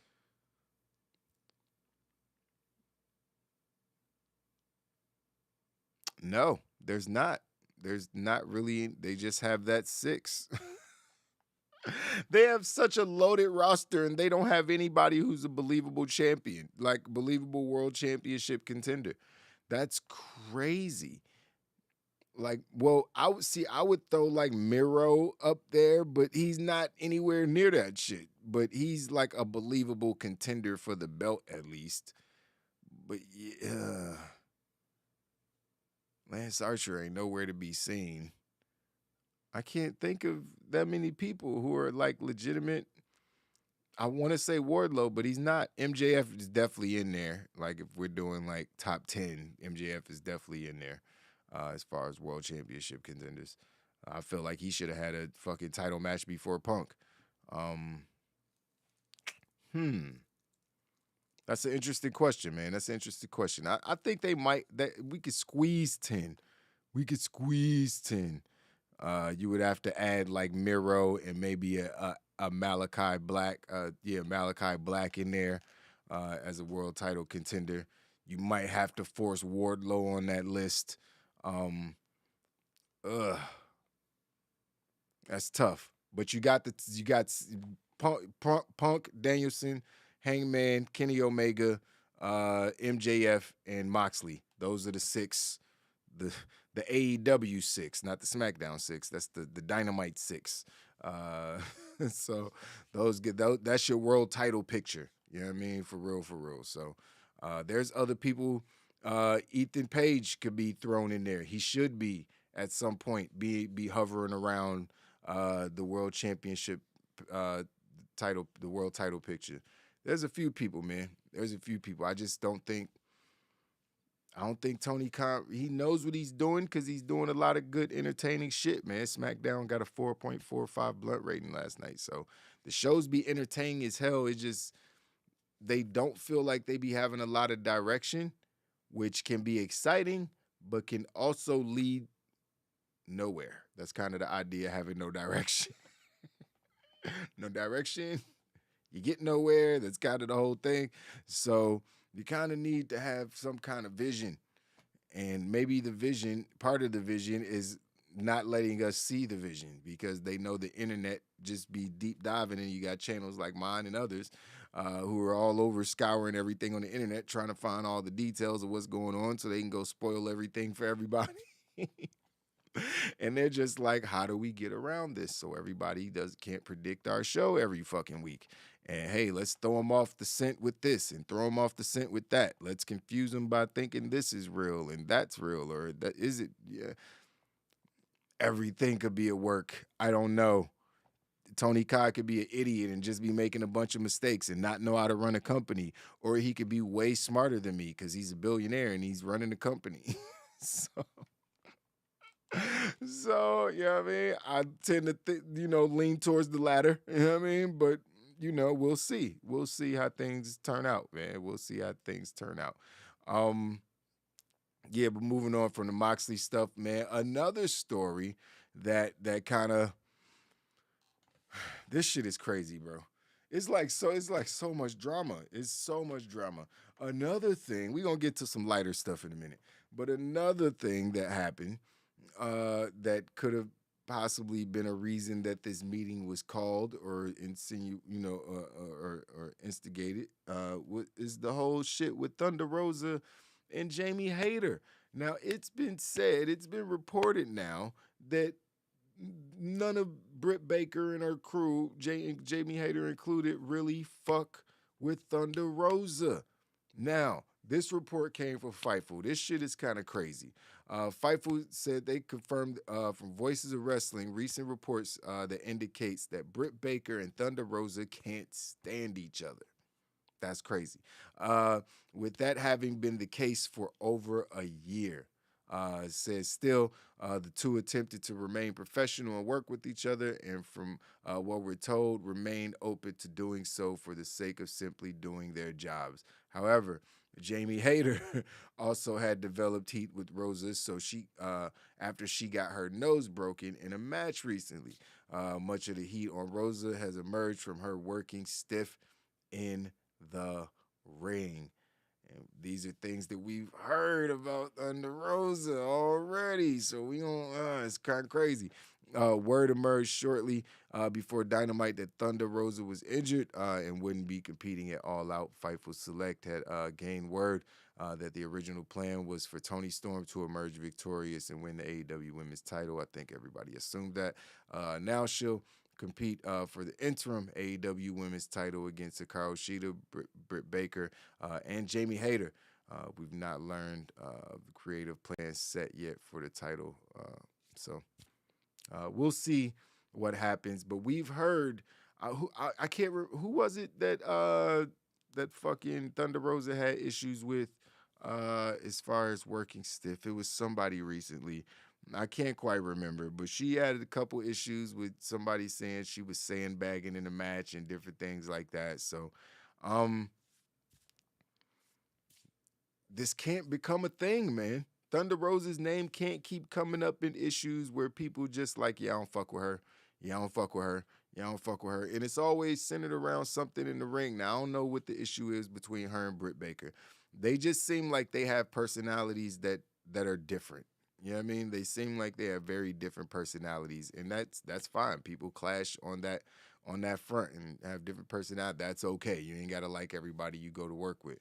No, there's not. There's not really. They just have that 6. They have such a loaded roster, and they don't have anybody who's a believable champion, like believable world championship contender. That's crazy. Like, well, I would throw like Miro up there, but he's not anywhere near that shit. But he's like a believable contender for the belt at least. But yeah, Lance Archer ain't nowhere to be seen. I can't think of that many people who are like legitimate. I want to say Wardlow, but he's not. MJF is definitely in there. Like if we're doing like top 10, MJF is definitely in there as far as world championship contenders. I feel like he should have had a fucking title match before Punk. That's an interesting question, man. That's an interesting question. I think they might, that we could squeeze 10. We could squeeze 10. You would have to add like Miro and maybe a Malachi Black, Malachi Black in there as a world title contender. You might have to force Wardlow on that list. That's tough. But you got Punk, Danielson, Hangman, Kenny Omega, MJF, and Moxley. Those are the 6. The AEW 6, not the SmackDown 6. That's the Dynamite 6. So that's your world title picture. You know what I mean? For real. So there's other people. Ethan Page could be thrown in there. He should be at some point be hovering around the world championship title, the world title picture. There's a few people, man. There's a few people. I don't think Tony Khan, he knows what he's doing because he's doing a lot of good, entertaining shit, man. SmackDown got a 4.45 blunt rating last night. So the shows be entertaining as hell. It's just they don't feel like they be having a lot of direction, which can be exciting, but can also lead nowhere. That's kind of the idea, having no direction. No direction, You get nowhere. That's kind of the whole thing. So you kind of need to have some kind of vision. And maybe the vision, part of the vision is not letting us see the vision because they know the internet just be deep diving, and you got channels like mine and others who are all over scouring everything on the internet trying to find all the details of what's going on so they can go spoil everything for everybody. And they're just like, how do we get around this so everybody can't predict our show every fucking week? And hey, let's throw them off the scent with this and throw them off the scent with that. Let's confuse them by thinking this is real and that's real, or that is it. Yeah, everything could be at work. I don't know. Tony Khan could be an idiot and just be making a bunch of mistakes and not know how to run a company, or he could be way smarter than me because he's a billionaire and he's running a company. So, you know what I mean? I tend to, lean towards the latter, you know what I mean? But, we'll see. We'll see how things turn out, man. We'll see how things turn out. Yeah, but moving on from the Moxley stuff, man, another story that kind of, this shit is crazy, bro. It's like so much drama. It's so much drama. Another thing, we're going to get to some lighter stuff in a minute, but another thing that happened that could have possibly been a reason that this meeting was called or or instigated is the whole shit with Thunder Rosa and Jamie Hayter. Now, it's been reported now that none of Britt Baker and her crew, Jamie Hayter included, really fuck with Thunder Rosa. Now, this report came from Fightful. This shit is kind of crazy. Fightful said they confirmed from Voices of Wrestling recent reports that indicates that Britt Baker and Thunder Rosa can't stand each other. That's crazy. With that having been the case for over a year. It says still, the two attempted to remain professional and work with each other, and from what we're told, remained open to doing so for the sake of simply doing their jobs. However, Jamie Hayter also had developed heat with Rosa, so she, after she got her nose broken in a match recently, much of the heat on Rosa has emerged from her working stiff in the ring. And these are things that we've heard about Thunder Rosa already, so we don't. It's kind of crazy. Word emerged shortly before Dynamite that Thunder Rosa was injured and wouldn't be competing at All Out. Fightful Select had gained word that the original plan was for Toni Storm to emerge victorious and win the AEW Women's title. I think everybody assumed that. Now she'll compete for the interim AEW Women's title against Hikaru Shida, Britt Baker, and Jamie Hayter. We've not learned of the creative plan set yet for the title. So we'll see what happens. But we've heard, I can't remember, who was it that that fucking Thunder Rosa had issues with as far as working stiff? It was somebody recently. I can't quite remember, but she had a couple issues with somebody saying she was sandbagging in the match and different things like that. So, this can't become a thing, man. Thunder Rosa's name can't keep coming up in issues where people just like, yeah, I don't fuck with her. Yeah, I don't fuck with her. Yeah, I don't fuck with her. And it's always centered around something in the ring. Now, I don't know what the issue is between her and Britt Baker. They just seem like they have personalities that are different. You know what I mean? They seem like they have very different personalities, and that's fine. People clash on that front and have different personalities. That's okay. You ain't gotta like everybody you go to work with.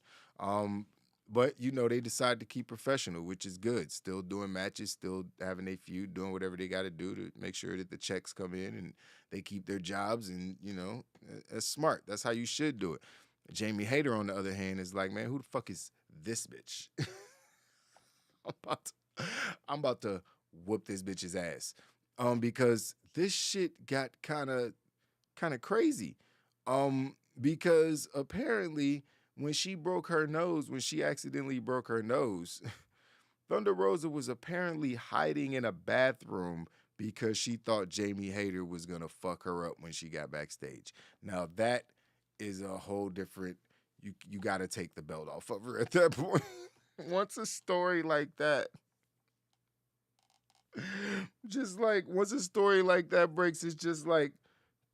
But they decide to keep professional, which is good. Still doing matches, still having a feud, doing whatever they got to do to make sure that the checks come in and they keep their jobs. And that's smart. That's how you should do it. Jamie Hayter, on the other hand, is like, man, who the fuck is this bitch? I'm about to whoop this bitch's ass. Because this shit got kind of crazy. Because apparently when she accidentally broke her nose, Thunder Rosa was apparently hiding in a bathroom because she thought Jamie Hayter was going to fuck her up when she got backstage. Now that is a whole different, you got to take the belt off of her at that point. Once a story like that breaks, it's just like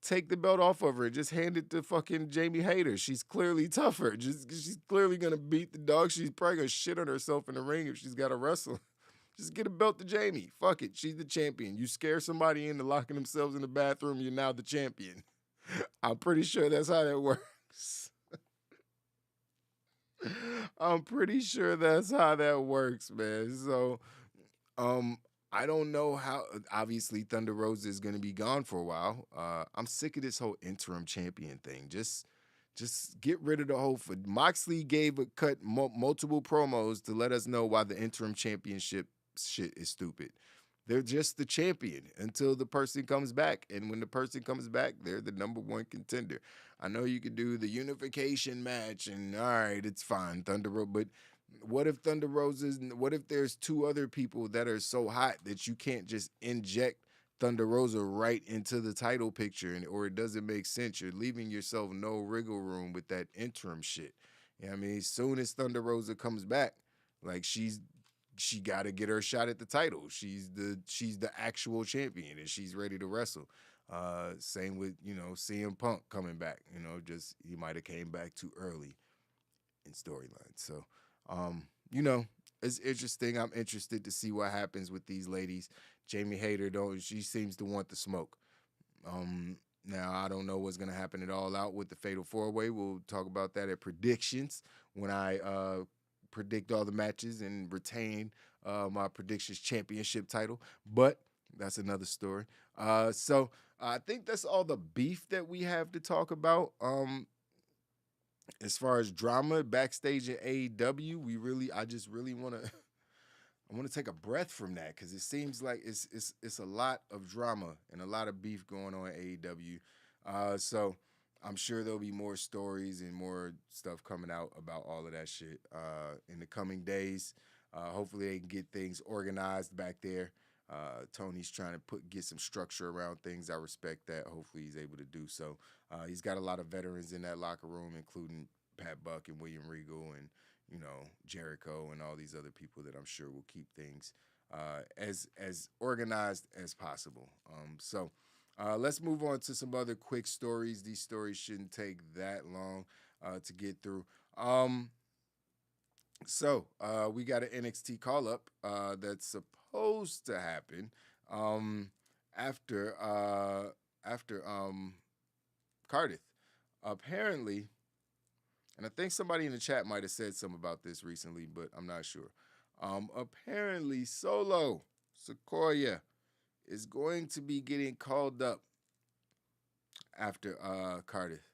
take the belt off of her. Just hand it to fucking Jamie Hayter. She's clearly tougher. She's clearly gonna beat the dog. She's probably gonna shit on herself in the ring if she's got to wrestle. Just get a belt to Jamie. Fuck it. She's the champion. You scare somebody into locking themselves in the bathroom, you're now the champion. I'm pretty sure that's how that works. I'm pretty sure that's how that works, man. So, I don't know how. Obviously, Thunder Rosa is going to be gone for a while. I'm sick of this whole interim champion thing. Just get rid of the whole. Moxley gave a cut multiple promos to let us know why the interim championship shit is stupid. They're just the champion until the person comes back, and when the person comes back, they're the number one contender. I know you could do the unification match, and all right, it's fine, Thunder Rosa. But what if Thunder Rosa's? What if there's two other people that are so hot that you can't just inject Thunder Rosa right into the title picture, or it doesn't make sense? You're leaving yourself no wriggle room with that interim shit. You know what I mean? As soon as Thunder Rosa comes back, like she got to get her shot at the title. She's the actual champion, and she's ready to wrestle. Same with CM Punk coming back. Just he might have came back too early in storyline. So, it's interesting. I'm interested to see what happens with these ladies. Jamie Hayter, she seems to want the smoke. Now, I don't know what's going to happen at All Out with the Fatal 4-Way. We'll talk about that at predictions when I predict all the matches and retain my predictions championship title. But that's another story. So I think that's all the beef that we have to talk about. As far as drama backstage at AEW, I just really want to take a breath from that, because it seems like it's a lot of drama and a lot of beef going on at AEW. So I'm sure there'll be more stories and more stuff coming out about all of that shit in the coming days. Hopefully they can get things organized back there. Tony's trying to get some structure around things. I respect that. Hopefully he's able to do so. He's got a lot of veterans in that locker room, including Pat Buck and William Regal and Jericho and all these other people that I'm sure will keep things as organized as possible. So let's move on to some other quick stories. These stories shouldn't take that long to get through. So we got an NXT call-up that's supposed to happen after Cardiff. Apparently, and I think somebody in the chat might have said something about this recently, but I'm not sure. Apparently, Solo Sequoia is going to be getting called up after Cardiff.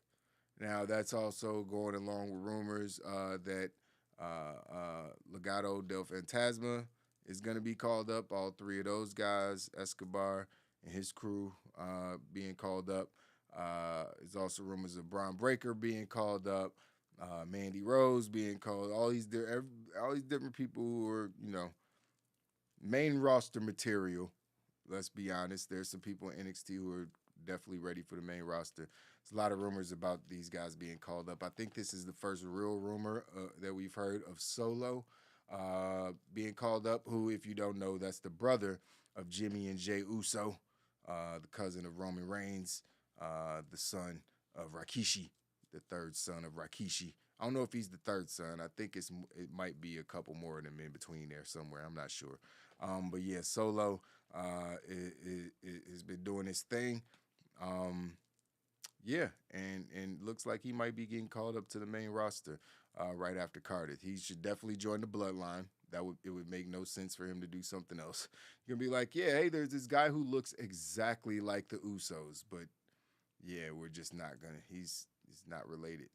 Now, that's also going along with rumors that Legado del Fantasma is going to be called up. All three of those guys, Escobar and his crew, being called up. There's also rumors of Braun Breaker being called up, Mandy Rose being called. All these different people who are, main roster material. Let's be honest. There's some people in NXT who are definitely ready for the main roster. There's a lot of rumors about these guys being called up. I think this is the first real rumor that we've heard of Solo being called up, who, if you don't know, that's the brother of Jimmy and Jey Uso, the cousin of Roman Reigns, the son of Rikishi, the third son of Rikishi. I don't know if he's the third son. I think it might be a couple more of them in between there somewhere. I'm not sure. But yeah, Solo has been doing his thing. Yeah, and looks like he might be getting called up to the main roster right after Cardiff. He should definitely join the Bloodline. It would make no sense for him to do something else. You're gonna be like, yeah, hey, there's this guy who looks exactly like the Usos, but yeah, we're just not gonna. He's not related,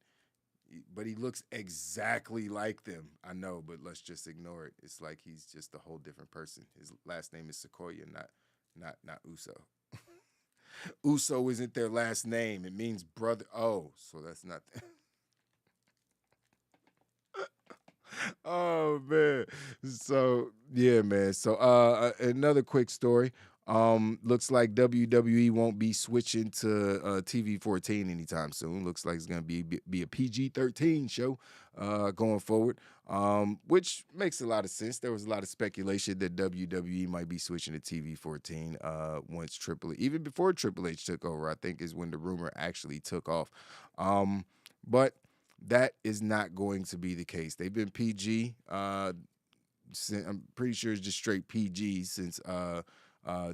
but he looks exactly like them. I know, but let's just ignore it. It's like he's just a whole different person. His last name is Sequoia, not Uso. Uso isn't their last name. It means brother. Oh, so that's not. Oh man. So yeah, man. So another quick story. Looks like WWE won't be switching to TV 14 anytime soon. Looks like it's gonna be a PG-13 show going forward, which makes a lot of sense. There was a lot of speculation that WWE might be switching to TV 14 once even before Triple H took over. I think is when the rumor actually took off. But that is not going to be the case. They've been PG. I'm pretty sure it's just straight PG since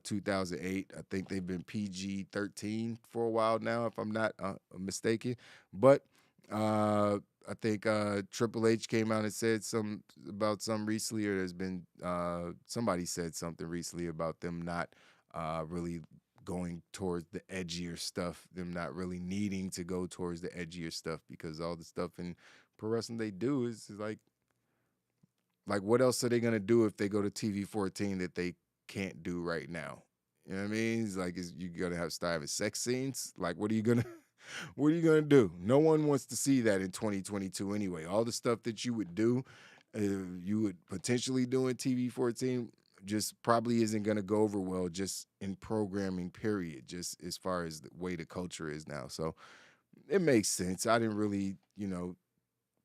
2008. I think they've been PG-13 for a while now, if I'm not mistaken. But I think Triple H came out and said something recently, or there's been somebody said something recently about them not really going towards the edgier stuff, them not really needing to go towards the edgier stuff, because all the stuff in pro wrestling they do is like what else are they gonna do if they go to TV 14 that they can't do right now? You know what I mean? It's like, you gonna start having sex scenes? Like, what are you gonna do? No one wants to see that in 2022 anyway. All the stuff that you would do, you would potentially do in TV 14, just probably isn't gonna go over well just in programming, period, just as far as the way the culture is now. So it makes sense. I didn't really,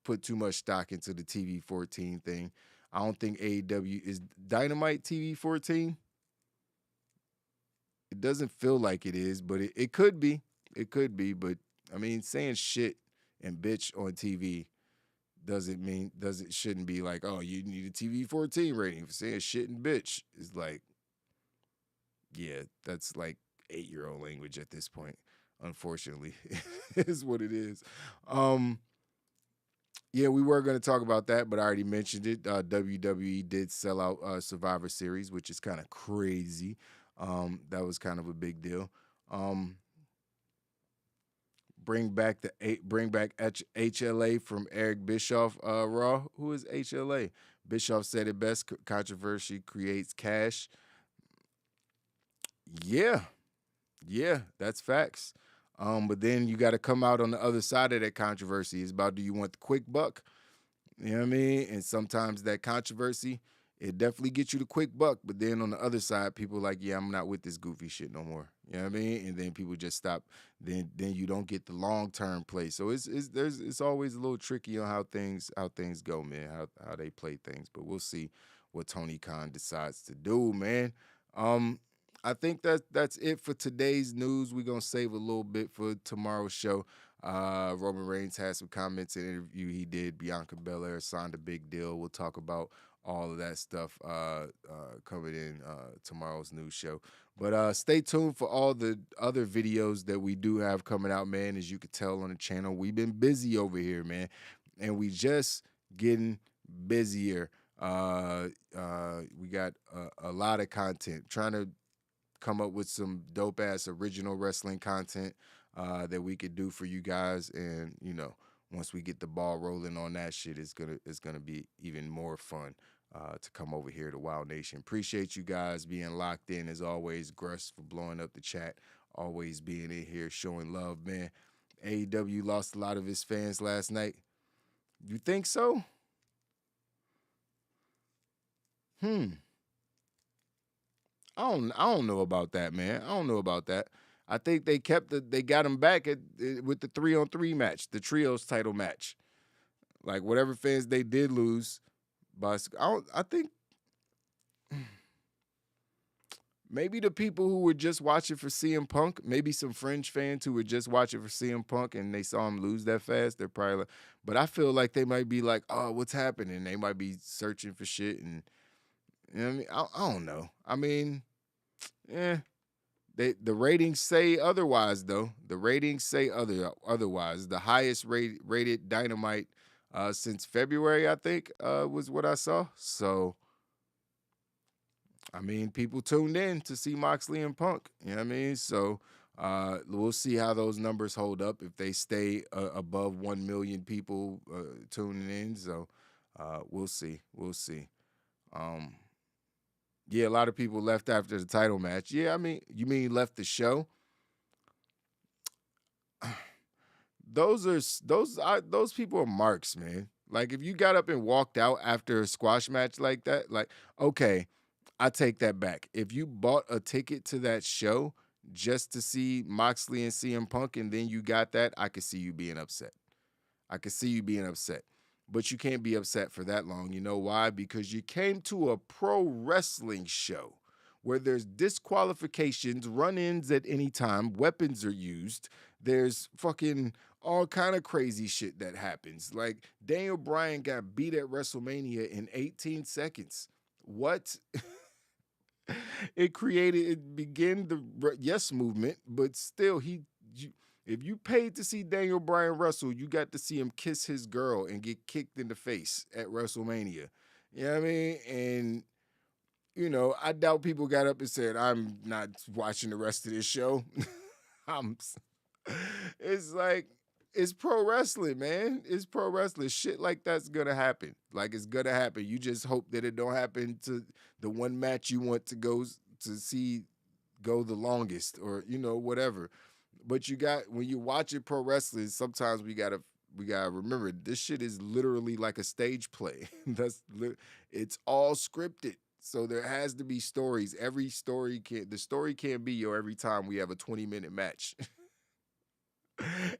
put too much stock into the TV 14 thing. I don't think AEW is Dynamite TV 14. It doesn't feel like it is, but it could be. It could be, but I mean, saying shit and bitch on TV shouldn't be like, oh, you need a TV 14 rating for saying shit and bitch. It's like, yeah, that's like 8-year-old language at this point. Unfortunately, is what it is. Yeah, we were going to talk about that, but I already mentioned it. WWE did sell out Survivor Series, which is kind of crazy. That was kind of a big deal. Bring back HLA from Eric Bischoff. Raw. Who is HLA? Bischoff said it best. Controversy creates cash. Yeah, that's facts. But then you got to come out on the other side of that controversy. It's about, do you want the quick buck? You know what I mean? And sometimes that controversy, it definitely gets you the quick buck. But then on the other side, people are like, yeah, I'm not with this goofy shit no more. You know what I mean? And then people just stop. Then you don't get the long-term play. So it's always a little tricky on how things go, man, how they play things. But we'll see what Tony Khan decides to do, man. I think that's it for today's news. We're going to save a little bit for tomorrow's show. Roman Reigns had some comments in an interview he did. Bianca Belair signed a big deal. We'll talk about all of that stuff coming in tomorrow's news show. But stay tuned for all the other videos that we do have coming out, man. As you can tell on the channel, we've been busy over here, man. And we just getting busier. We got a lot of content. Trying to come up with some dope ass original wrestling content that we could do for you guys, and once we get the ball rolling on that shit, it's gonna be even more fun to come over here to Wild Nation. Appreciate you guys being locked in as always. Gruss for blowing up the chat, always being in here showing love, man. AEW lost a lot of his fans last night. You think so? I don't know about that, man. I don't know about that. I think they got him back with the 3-on-3 match, the trios title match. Like, whatever fans they did lose, but I think maybe the people who were just watching for CM Punk, maybe some fringe fans who were just watching for CM Punk and they saw him lose that fast, they're probably like, but I feel like they might be like, oh, what's happening? They might be searching for shit, and you know what I mean? I don't know. I mean, the ratings say otherwise, though. The ratings say otherwise. The highest rated Dynamite since February, I think, was what I saw. So, I mean, people tuned in to see Moxley and Punk. You know what I mean? So, we'll see how those numbers hold up if they stay above 1 million people tuning in. So, we'll see. We'll see. Yeah, a lot of people left after the title match. Yeah, I mean, you mean left the show? Those people are marks, man. Like, if you got up and walked out after a squash match like that, like, okay, I take that back. If you bought a ticket to that show just to see Moxley and CM Punk, and then you got that, I could see you being upset. I could see you being upset. But you can't be upset for that long. You know why? Because you came to a pro wrestling show where there's disqualifications, run-ins at any time, weapons are used, there's fucking all kind of crazy shit that happens. Like Daniel Bryan got beat at WrestleMania in 18 seconds. What? It began the yes movement, but still if you paid to see Daniel Bryan wrestle, you got to see him kiss his girl and get kicked in the face at WrestleMania. You know what I mean? And I doubt people got up and said, I'm not watching the rest of this show. It's like, it's pro wrestling, man. It's pro wrestling. Shit like that's gonna happen. Like, it's gonna happen. You just hope that it don't happen to the one match you want to go to see go the longest, or whatever. But when you watch it pro wrestling, sometimes we gotta remember this shit is literally like a stage play. It's all scripted. So there has to be stories. The story can't be every time we have a 20-minute match.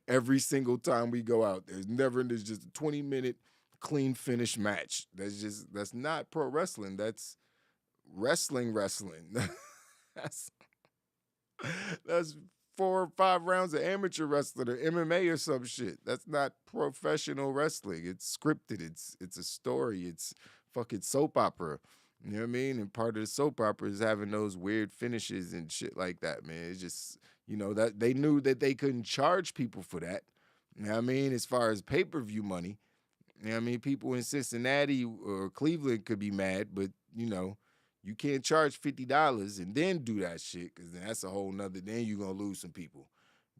Every single time we go out, there's just a 20-minute clean finish match. That's not pro wrestling. That's wrestling. That's 4 or 5 rounds of amateur wrestling or MMA or some shit. That's not professional wrestling. It's scripted. It's a story. It's fucking soap opera. You know what I mean? And part of the soap opera is having those weird finishes and shit like that, man. It's just, that they knew that they couldn't charge people for that. You know what I mean? As far as pay-per-view money, you know what I mean? People in Cincinnati or Cleveland could be mad, but, you can't charge $50 and then do that shit, because then that's a whole nother, then you're going to lose some people.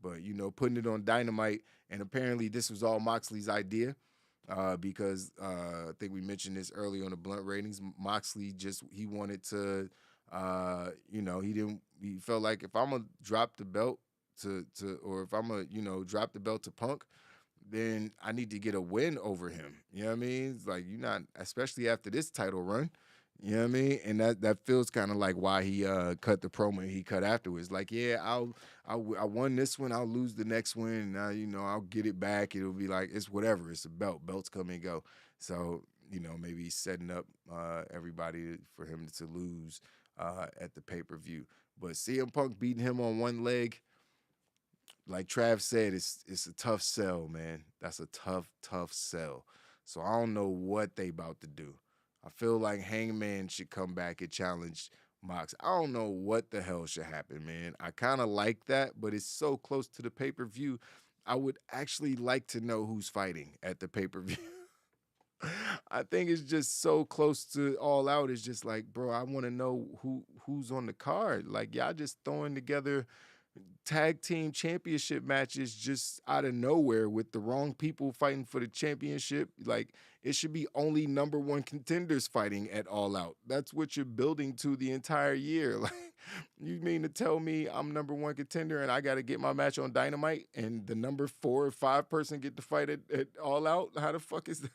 But, putting it on Dynamite, and apparently this was all Moxley's idea, because I think we mentioned this earlier on the Blunt ratings. Moxley he wanted to, he felt like if I'm going to drop the belt or if I'm going to, drop the belt to Punk, then I need to get a win over him. You know what I mean? It's like, you're not, especially after this title run. You know what I mean? And that feels kind of like why he cut the promo he cut afterwards. Like, yeah, I won this one, I'll lose the next one, and I'll get it back. It'll be like, it's whatever. It's a belt. Belts come and go. So, maybe he's setting up everybody for him to lose at the pay-per-view. But CM Punk beating him on one leg, like Trav said, it's a tough sell, man. That's a tough sell. So I don't know what they about to do. I feel like Hangman should come back and challenge Mox. I don't know what the hell should happen, man. I kind of like that, but it's so close to the pay-per-view. I would actually like to know who's fighting at the pay-per-view. I think it's just so close to All Out. It's just like, bro, I want to know who's on the card. Like, y'all just throwing together tag team championship matches just out of nowhere with the wrong people fighting for the championship. Like, it should be only number 1 contenders fighting at All Out. That's what you're building to the entire year. Like, you mean to tell me I'm number 1 contender and I got to get my match on Dynamite and the number 4 or 5 person get to fight at All Out? How the fuck is that?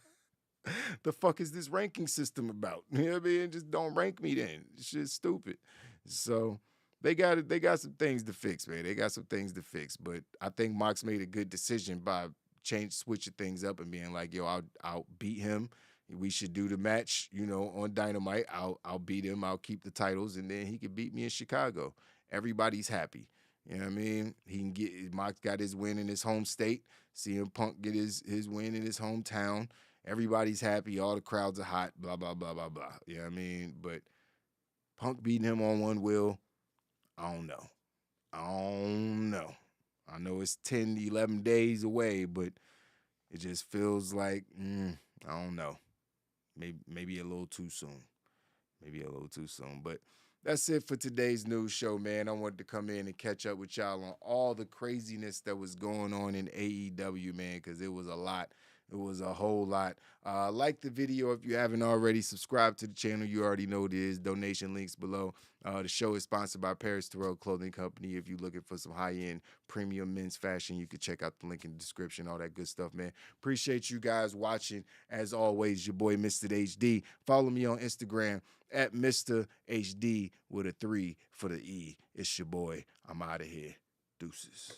The fuck is this ranking system about? You know what I mean? Just don't rank me then. It's just stupid. So they got some things to fix, man. They got some things to fix. But I think Mox made a good decision by switching things up and being like, yo, I'll beat him. We should do the match, on Dynamite. I'll beat him. I'll keep the titles, and then he can beat me in Chicago. Everybody's happy. You know what I mean? Mox got his win in his home state. CM Punk get his win in his hometown. Everybody's happy. All the crowds are hot. Blah, blah, blah, blah, blah. You know what I mean? But Punk beating him on one wheel, I don't know. I know it's 10, 11 days away, but it just feels like, I don't know. Maybe a little too soon. But that's it for today's news show, man. I wanted to come in and catch up with y'all on all the craziness that was going on in AEW, man, because it was a lot. It was a whole lot. Like the video if you haven't already. Subscribe to the channel. You already know it is. Donation links below. The show is sponsored by Paris Terrell Clothing Company. If you're looking for some high-end premium men's fashion, you can check out the link in the description, all that good stuff, man. Appreciate you guys watching. As always, your boy, Mr. HD. Follow me on Instagram at Mr. HD with a 3 for the E. It's your boy. I'm out of here. Deuces.